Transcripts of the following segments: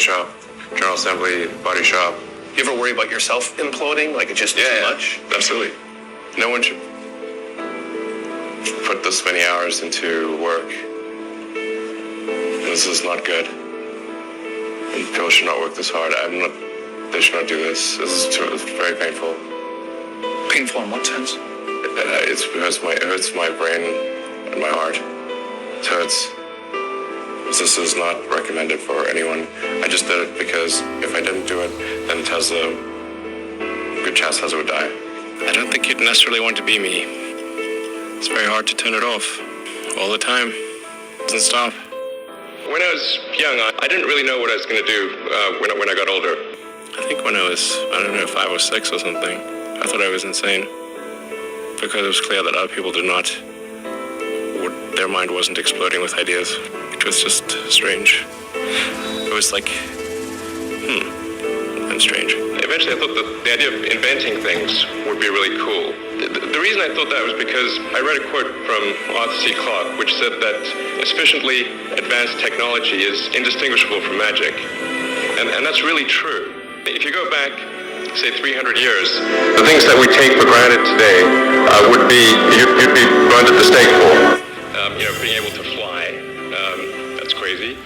shop, general assembly, body shop. You ever worry about yourself imploding? Like it's just too much? Absolutely. No one should put this many hours into work. This is not good. And people should not work this hard. They should not do this. It's very painful. Painful in what sense? It hurts my brain and my heart. It hurts. This is not recommended for anyone. I just did it because if I didn't do it, then Tesla, good chance Tesla would die. I don't think you'd necessarily want to be me. It's very hard to turn it off all the time. It doesn't stop. When I was young, I didn't really know what I was going to do when I got older. I think when I was, 5 or 6 or something, I thought I was insane. Because it was clear that other people did not, their mind wasn't exploding with ideas. It was just strange. It was like, and strange. Eventually I thought that the idea of inventing things would be really cool. The reason I thought that was because I read a quote from Arthur C. Clarke, which said that sufficiently advanced technology is indistinguishable from magic. And that's really true. If you go back, say 300 years, the things that we take for granted today would be, you'd be burned at the stake for. Being able to fly, that's crazy.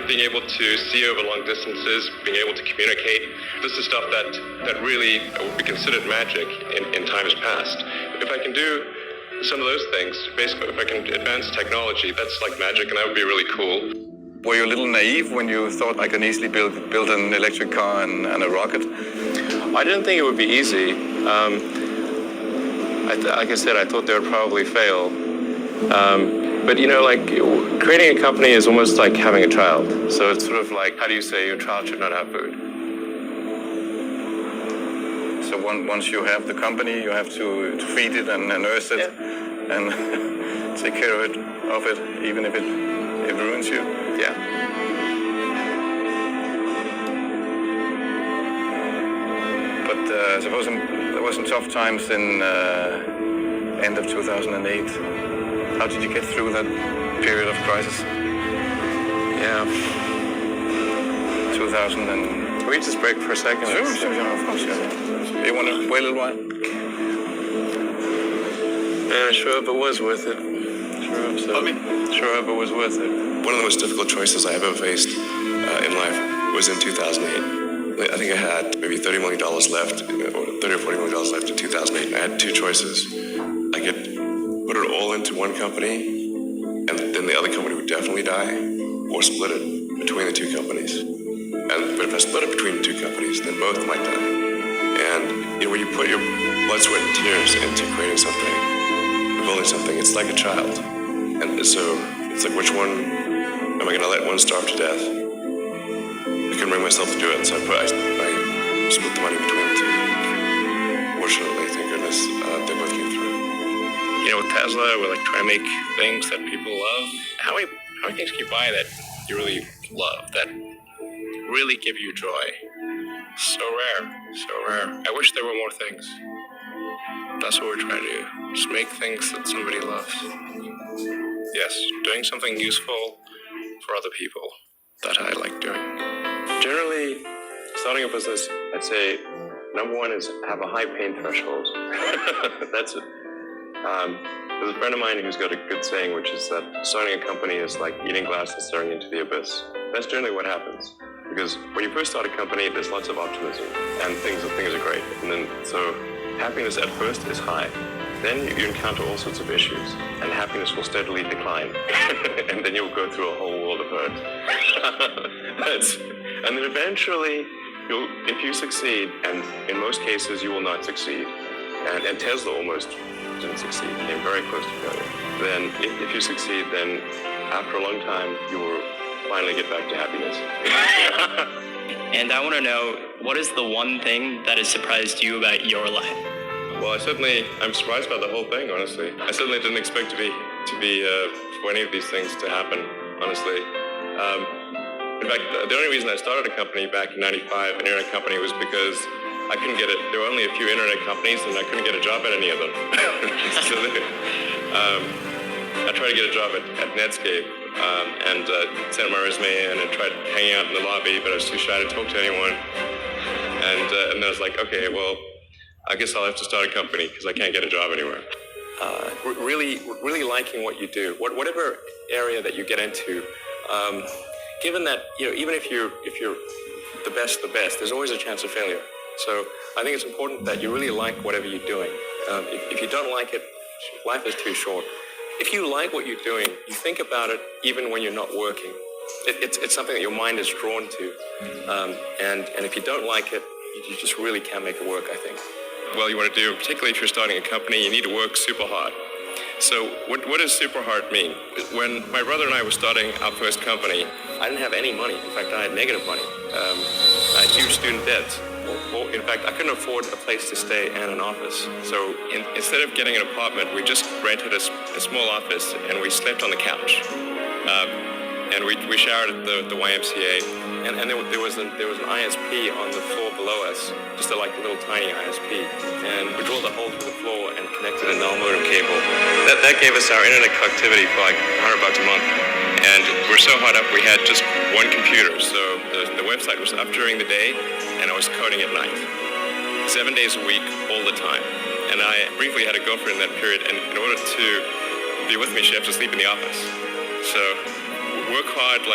Being able to see over long distances, being able to communicate. This is stuff that really would be considered magic in times past. If I can do some of those things, basically if I can advance technology, that's like magic, and that would be really cool. Were you a little naive when you thought I can easily build an electric car and a rocket? I didn't think it would be easy. Like I said, I thought they would probably fail. But creating a company is almost like having a child. So it's sort of like, how do you say your child should not have food? So once you have the company, you have to feed it and nurse it and take care of it, even if it ruins you. Yeah. But I suppose there were some tough times in end of 2008. How did you get through that period of crisis? Yeah. 2000 and... Can we just break for a second? Sure, of course, yeah. You want to wait a little while? Yeah, sure hope it was worth it. Sure hope so. Sure hope it was worth it. One of the most difficult choices I ever faced in life was in 2008. I think I had maybe $30 million left, or $30 or $40 million left in 2008. I had two choices. I could put it all into one company, and then the other company would definitely die, or split it between the two companies. But if I split it between the two companies, then both might die. And when you put your blood, sweat, and tears into creating something, building something, it's like a child. And so it's like, which one am I going to let one starve to death? I couldn't bring myself to do it, so I split the money between the two. Fortunately, thank goodness, they both came through. With Tesla, we're like trying to make things that people love. How many things can you buy that you really love, that really give you joy? So rare, so rare. I wish there were more things. That's what we're trying to do. Just make things that somebody loves. Yes, doing something useful for other people that I like doing. Generally, starting a business, I'd say, number one is have a high pain threshold. That's it. There's a friend of mine who's got a good saying, which is that starting a company is like eating glass and staring into the abyss. That's generally what happens. Because when you first start a company, there's lots of optimism, and things are great. And then, so happiness at first is high. Then you encounter all sorts of issues, and happiness will steadily decline. And then you'll go through a whole world of hurt. And then eventually, if you succeed, and in most cases you will not succeed, and Tesla almost didn't succeed, came very close to failure. Then if you succeed, then after a long time, you will finally get back to happiness. And I want to know, what is the one thing that has surprised you about your life? Well, I'm surprised by the whole thing, honestly. I certainly didn't expect for any of these things to happen, honestly. In fact, the only reason I started a company back in '95, an internet company, was because I couldn't get it. There were only a few internet companies, and I couldn't get a job at any of them. So I tried to get a job at Netscape, and sent my resume in and tried hanging out in the lobby, but I was too shy to talk to anyone. And then I was like, okay, well, I guess I'll have to start a company because I can't get a job anywhere. Really liking what you do, whatever area that you get into. Given that, even if you're the best, there's always a chance of failure. So I think it's important that you really like whatever you're doing. If you don't like it, life is too short. If you like what you're doing, you think about it even when you're not working. It's something that your mind is drawn to. And if you don't like it, you just really can't make it work, I think. Well, you want to do, particularly if you're starting a company, you need to work super hard. So what does super hard mean? When my brother and I were starting our first company, I didn't have any money. In fact, I had negative money. I had huge student debts. In fact, I couldn't afford a place to stay and an office. So instead of getting an apartment, we just rented a small office and we slept on the couch. And we showered at the YMCA. And there was an ISP on the floor below us, just a little tiny ISP. And we drilled a hole through the floor and connected a null modem cable. That gave us our internet connectivity for like $100 a month. And we're so hot up, we had just one computer. So the website was up during the day, and I was coding at night. 7 days a week, all the time. And I briefly had a girlfriend in that period, and in order to be with me, she had to sleep in the office. So work hard,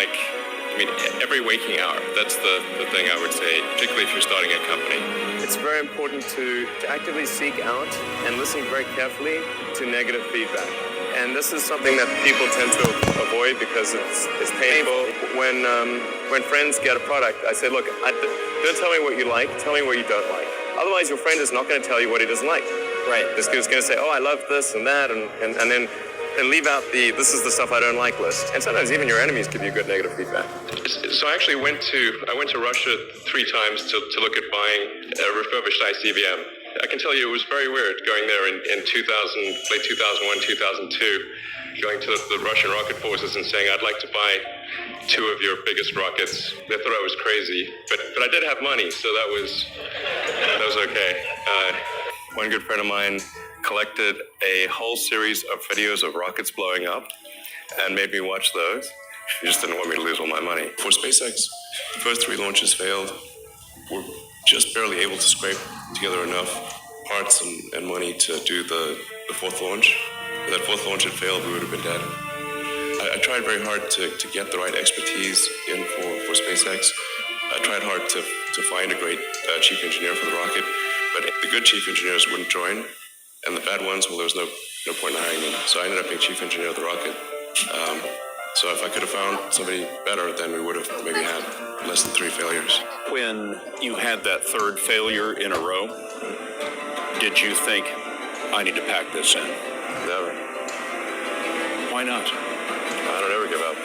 every waking hour. That's the thing I would say, particularly if you're starting a company. It's very important to actively seek out and listen very carefully to negative feedback. And this is something that people tend to avoid because it's painful. When friends get a product, I say, look, don't tell me what you like, tell me what you don't like. Otherwise, your friend is not going to tell you what he doesn't like. Right. This dude's going to say, oh, I love this and that, and then leave out this is the stuff I don't like list. And sometimes even your enemies give you good negative feedback. So I actually went to Russia 3 times to look at buying a refurbished ICBM. I can tell you it was very weird going there in late 2001, 2002, going to the Russian rocket forces and saying, I'd like to buy 2 of your biggest rockets. They thought I was crazy, but I did have money, so that was okay. One good friend of mine collected a whole series of videos of rockets blowing up and made me watch those. He just didn't want me to lose all my money. For SpaceX, the first 3 launches failed. We're just barely able to scrape together enough parts and money to do the 4th launch. If that 4th launch had failed, we would have been dead. I tried very hard to get the right expertise in for SpaceX. I tried hard to find a great chief engineer for the rocket, but the good chief engineers wouldn't join. And the bad ones, well, there was no point in hiring them. So I ended up being chief engineer of the rocket. So if I could have found somebody better, then we would have maybe had less than 3 failures. When you had that 3rd failure in a row, did you think, I need to pack this in? Never. Why not? I don't ever give up.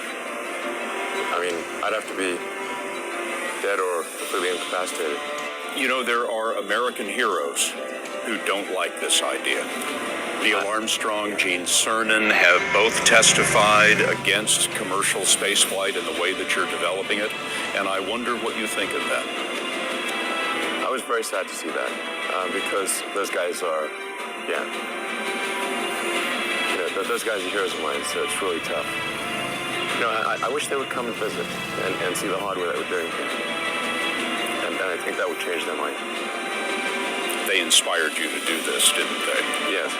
I mean, I'd have to be dead or completely incapacitated. You know, there are American heroes who don't like this idea. Neil Armstrong, Gene Cernan have both testified against commercial spaceflight in the way that you're developing it, and I wonder what you think of that. I was very sad to see that, because those guys are, those guys are heroes of mine, so it's really tough. I wish they would come and visit and see the hardware that we're doing here. And I think that would change their mind. They inspired you to do this, didn't they? Yes.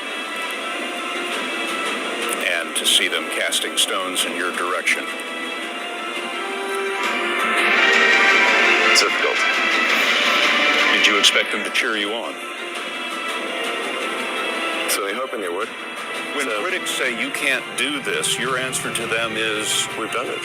And to see them casting stones in your direction. It's difficult. Did you expect them to cheer you on? Certainly hoping they would. When critics say you can't do this, your answer to them is, we've done it.